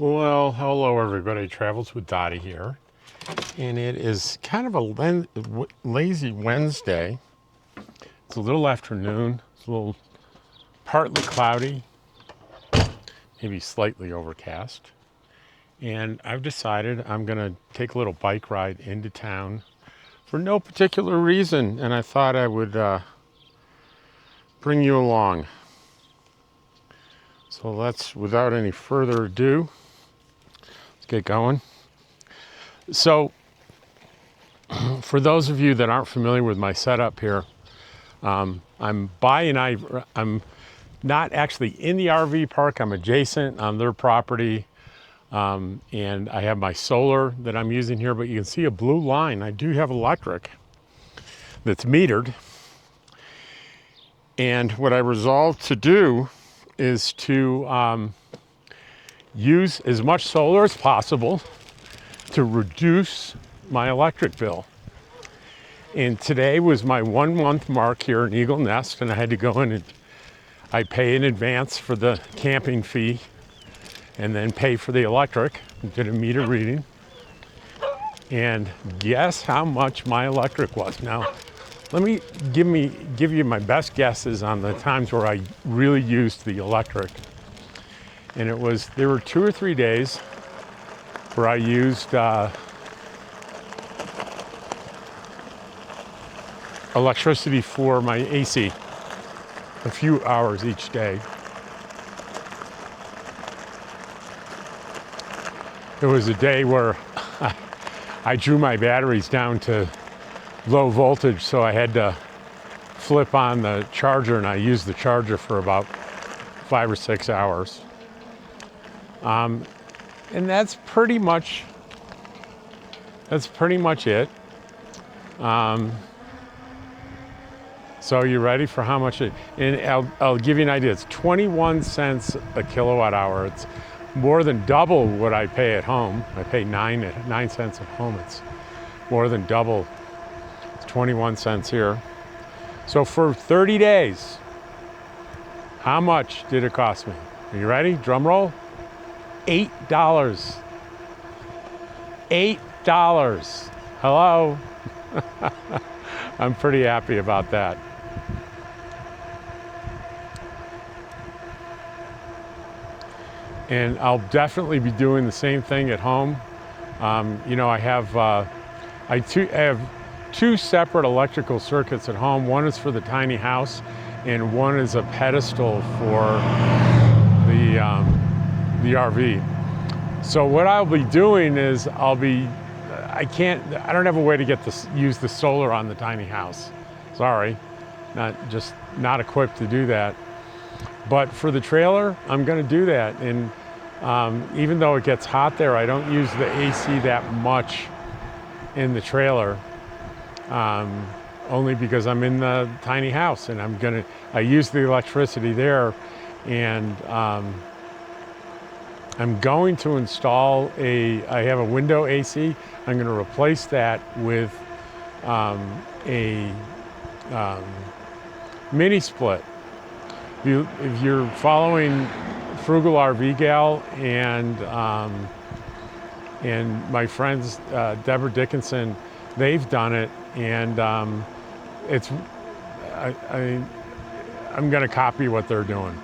Well, hello everybody. Travels with Dottie here. And it is kind of a lazy Wednesday. It's a little afternoon. It's a little partly cloudy, maybe slightly overcast. And I've decided I'm going to take a little bike ride into town for no particular reason. And I thought I would bring you along. So let's, without any further ado, get going. So for those of you that aren't familiar with my setup here, I'm not actually in the RV park. I'm adjacent on their property, and I have my solar that I'm using here, but you can see a blue line. I do have electric that's metered, and what I resolved to do is to use as much solar as possible to reduce my electric bill. And today was my 1 month mark here in Eagle Nest, and I had to go in and I pay in advance for the camping fee and then pay for the electric. Did a meter reading, and guess how much my electric was. Now let me give you my best guesses on the times where I really used the electric. And there were 2 or 3 days where I used electricity for my AC, a few hours each day. There was a day where I drew my batteries down to low voltage, so I had to flip on the charger, and I used the charger for about 5 or 6 hours. And that's pretty much it. So you ready for how much and I'll give you an idea. It's 21 cents a kilowatt hour. It's more than double what I pay at home. I pay 9 cents at home. It's more than double. It's 21 cents here. So for 30 days, how much did it cost me? Are you ready? Drum roll. $8. $8. Hello? I'm pretty happy about that. And I'll definitely be doing the same thing at home. I have 2 separate electrical circuits at home. One is for the tiny house, and one is a pedestal for the RV. So what I'll be doing is I don't have a way to use the solar on the tiny house. Sorry, not equipped to do that. But for the trailer, I'm going to do that. And even though it gets hot there, I don't use the AC that much in the trailer, only because I'm in the tiny house, and I use the electricity there, and I'm going to install I have a window AC. I'm going to replace that with a mini split. If you're following Frugal RV Gal and my friends Deborah Dickinson, they've done it, and I'm going to copy what they're doing.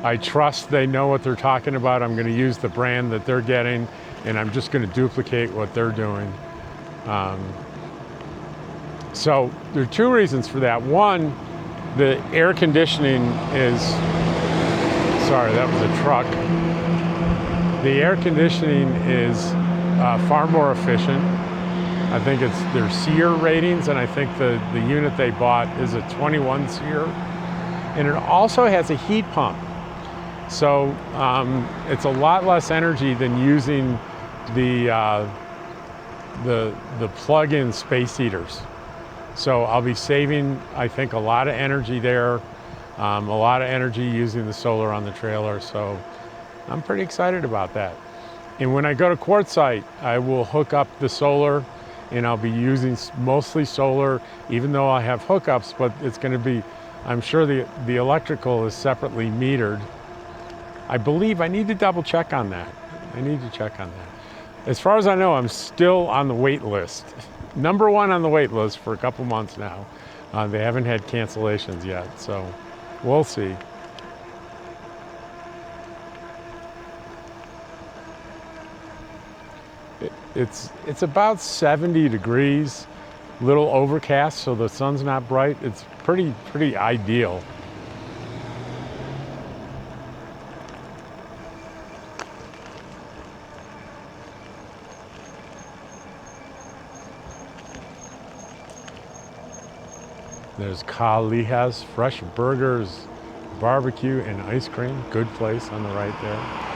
I trust they know what they're talking about. I'm going to use the brand that they're getting, and I'm just going to duplicate what they're doing. So there are 2 reasons for that. One, the air conditioning is, sorry, that was a truck. The air conditioning is far more efficient. I think their SEER ratings, and I think the unit they bought is a 21 SEER. And it also has a heat pump. So it's a lot less energy than using the plug-in space heaters. So I'll be saving, I think, a lot of energy there, a lot of energy using the solar on the trailer. So I'm pretty excited about that. And when I go to Quartzsite, I will hook up the solar, and I'll be using mostly solar, even though I have hookups, but it's going to be I'm sure the electrical is separately metered. I believe I need to double check on that. I need to check on that. As far as I know, I'm still on the wait list. Number one on the wait list for a couple months now. They haven't had cancellations yet, so we'll see. It's about 70 degrees, little overcast, so the sun's not bright. It's pretty ideal. There's Kaliha's Fresh Burgers, Barbecue and Ice Cream. Good place on the right there.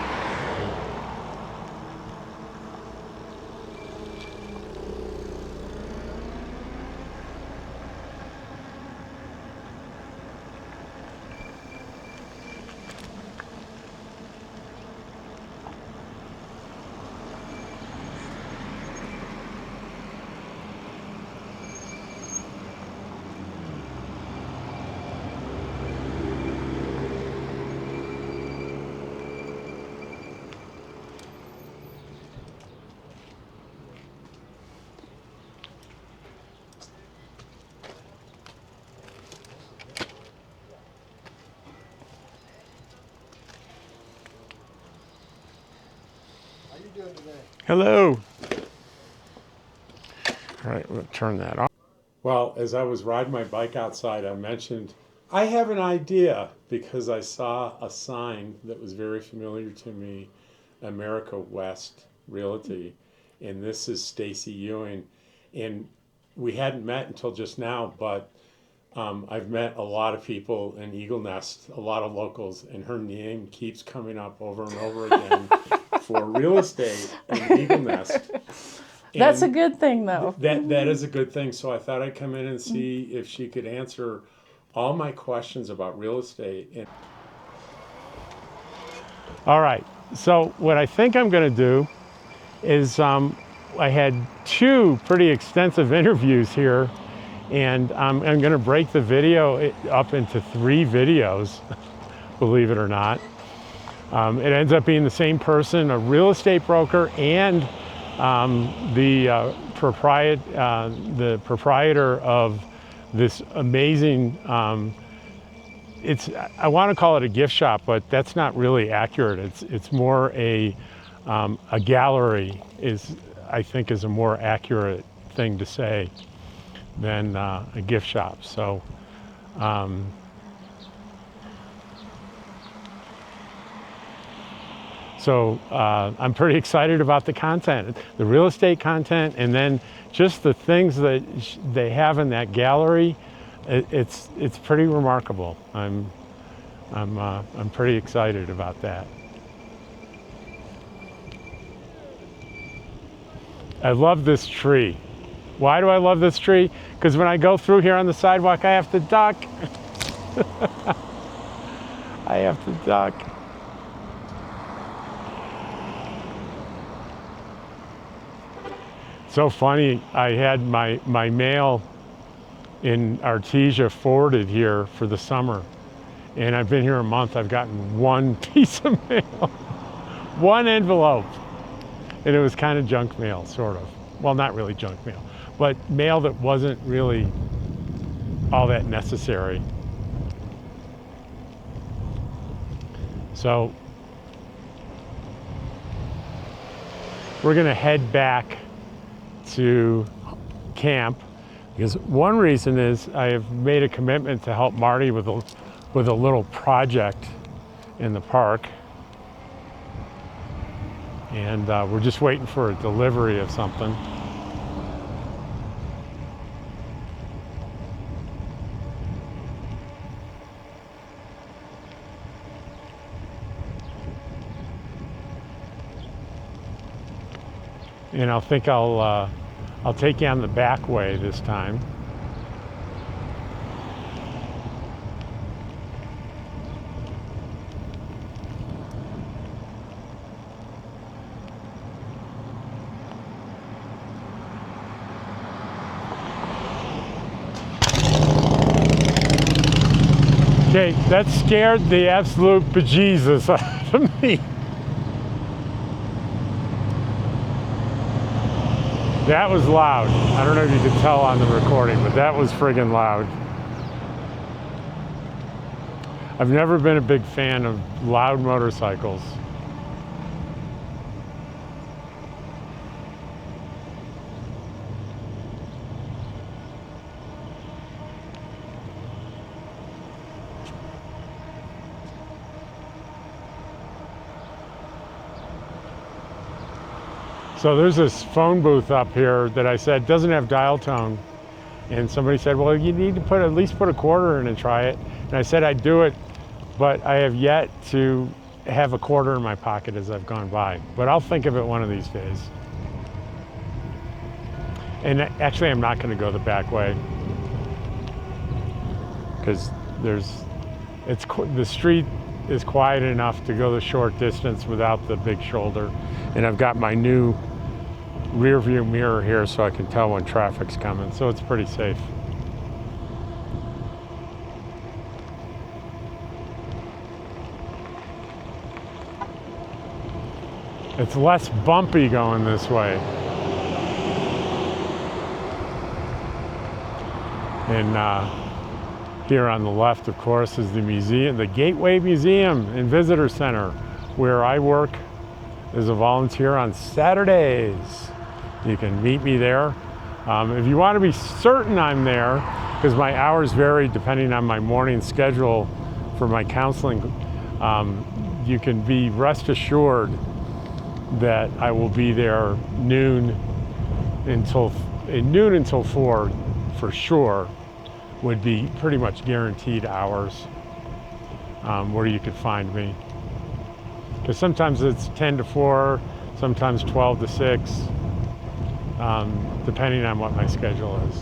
Hello. All right, we'll turn that off. Well, as I was riding my bike outside, I mentioned I have an idea because I saw a sign that was very familiar to me, Mountain West Realty, and this is Stacey Ewing, and we hadn't met until just now, but I've met a lot of people in Eagle Nest, a lot of locals, and her name keeps coming up over and over again for real estate in Eagle Nest. That's a good thing, though. That is a good thing. So I thought I'd come in and see if she could answer all my questions about real estate. All right. So what I think I'm going to do is I had 2 pretty extensive interviews here, and I'm going to break the video up into 3 videos, believe it or not. It ends up being the same person, a real estate broker, and the proprietor of this amazing, I want to call it a gift shop, but that's not really accurate. It's more a gallery I think is a more accurate thing to say than a gift shop. So I'm pretty excited about the content, the real estate content, and then just the things that they have in that gallery. It's pretty remarkable. I'm pretty excited about that. I love this tree. Why do I love this tree? Because when I go through here on the sidewalk, I have to duck. I have to duck. So funny, I had my mail in Artesia forwarded here for the summer, and I've been here a month. I've gotten 1 piece of mail, 1 envelope, and it was kind of junk mail, sort of. Well, not really junk mail, but mail that wasn't really all that necessary. So we're gonna head back to camp, because one reason is I have made a commitment to help Marty with a little project in the park, and we're just waiting for a delivery of something. And I think I'll take you on the back way this time. Okay, that scared the absolute bejesus out of me. That was loud. I don't know if you could tell on the recording, but that was friggin' loud. I've never been a big fan of loud motorcycles. So there's this phone booth up here that I said doesn't have dial tone. And somebody said, well, you need to at least put a quarter in and try it. And I said I'd do it, but I have yet to have a quarter in my pocket as I've gone by. But I'll think of it one of these days. And actually, I'm not going to go the back way because the street is quiet enough to go the short distance without the big shoulder. And I've got my new rear view mirror here so I can tell when traffic's coming, so it's pretty safe. It's less bumpy going this way. And here on the left, of course, is the museum, the Gateway Museum and Visitor Center, where I work as a volunteer on Saturdays. You can meet me there. If you want to be certain I'm there, because my hours vary depending on my morning schedule for my counseling, you can be rest assured that I will be there noon until 4 for sure. Would be pretty much guaranteed hours where you could find me. Because sometimes it's 10 to 4, sometimes 12 to 6, depending on what my schedule is.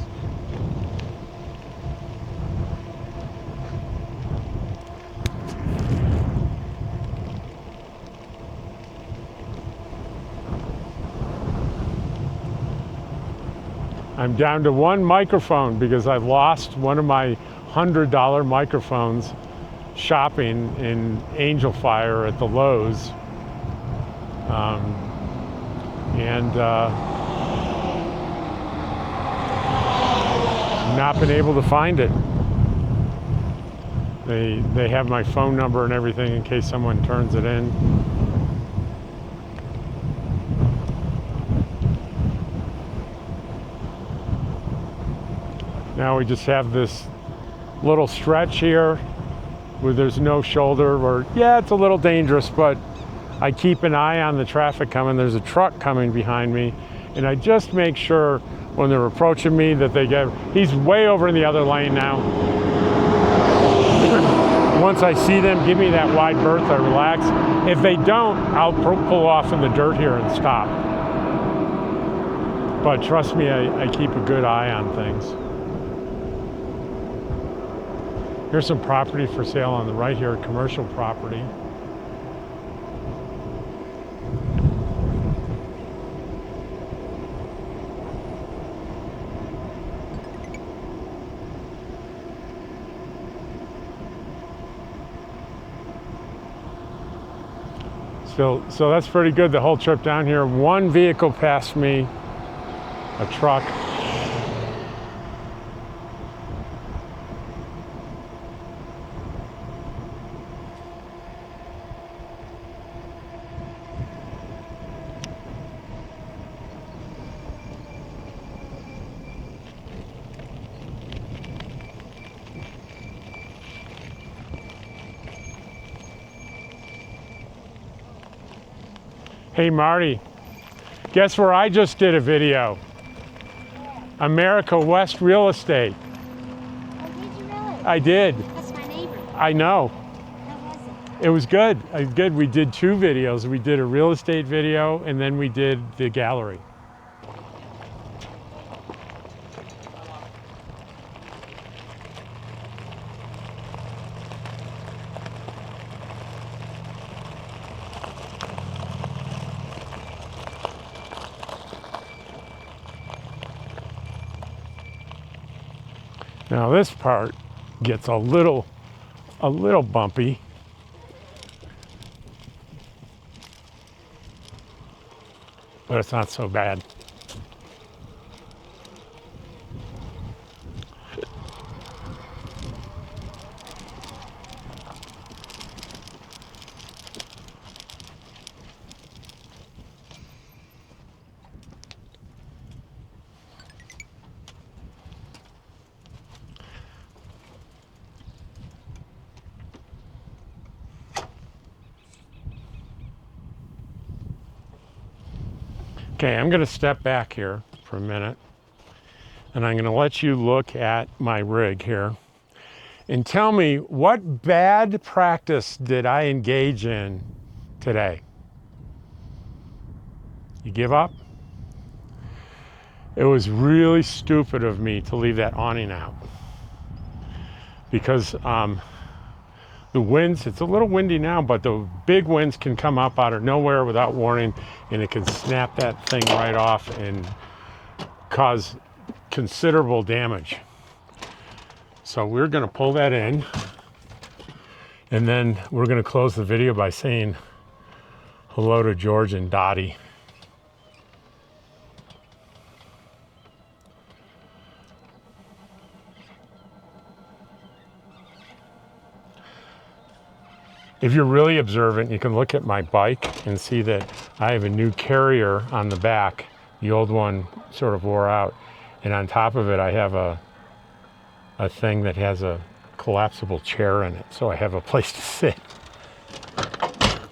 I'm down to one microphone because I lost one of my $100 microphones shopping in Angel Fire at the Lowe's. Not been able to find it. They have my phone number and everything in case someone turns it in. Now we just have this little stretch here where there's no shoulder, where, yeah, it's a little dangerous, but I keep an eye on the traffic coming. There's a truck coming behind me, and I just make sure when they're approaching me that he's way over in the other lane now. Once I see them give me that wide berth, I relax. If they don't, I'll pull off in the dirt here and stop. But trust me, I keep a good eye on things. Here's some property for sale on the right here, commercial property. So that's pretty good the whole trip down here. One vehicle passed me, a truck. Hey Marty, guess where I just did a video? Mountain West Real Estate. Oh, did you really? I did. That's my neighbor. I know. How was It was good. Good. We did two videos. We did a real estate video and then we did the gallery. Now this part gets a little a little bumpy. But it's not so bad. Okay, I'm going to step back here for a minute, and I'm going to let you look at my rig here and tell me, what bad practice did I engage in today? You give up? It was really stupid of me to leave that awning out, because the winds, it's a little windy now, but the big winds can come up out of nowhere without warning, and it can snap that thing right off and cause considerable damage. So we're going to pull that in, and then we're going to close the video by saying hello to George and Dottie. If you're really observant, you can look at my bike and see that I have a new carrier on the back. The old one sort of wore out. And on top of it, I have a thing that has a collapsible chair in it. So I have a place to sit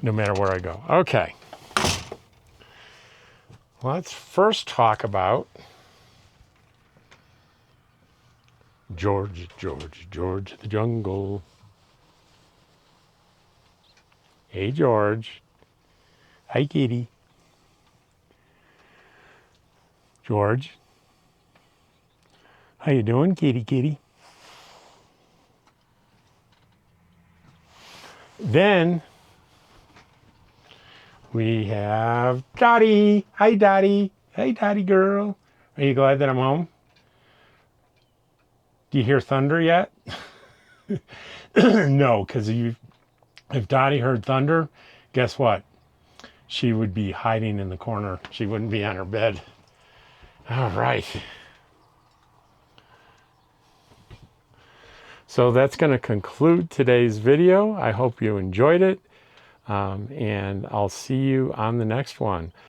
no matter where I go. Okay. Let's first talk about George the jungle. Hey, George. Hi, kitty. George. How you doing, kitty? Then we have Dottie. Hi, Dottie. Hey, Dottie girl. Are you glad that I'm home? Do you hear thunder yet? No, because if Dottie heard thunder, guess what? She would be hiding in the corner. She wouldn't be on her bed. All right. So that's going to conclude today's video. I hope you enjoyed it, and I'll see you on the next one.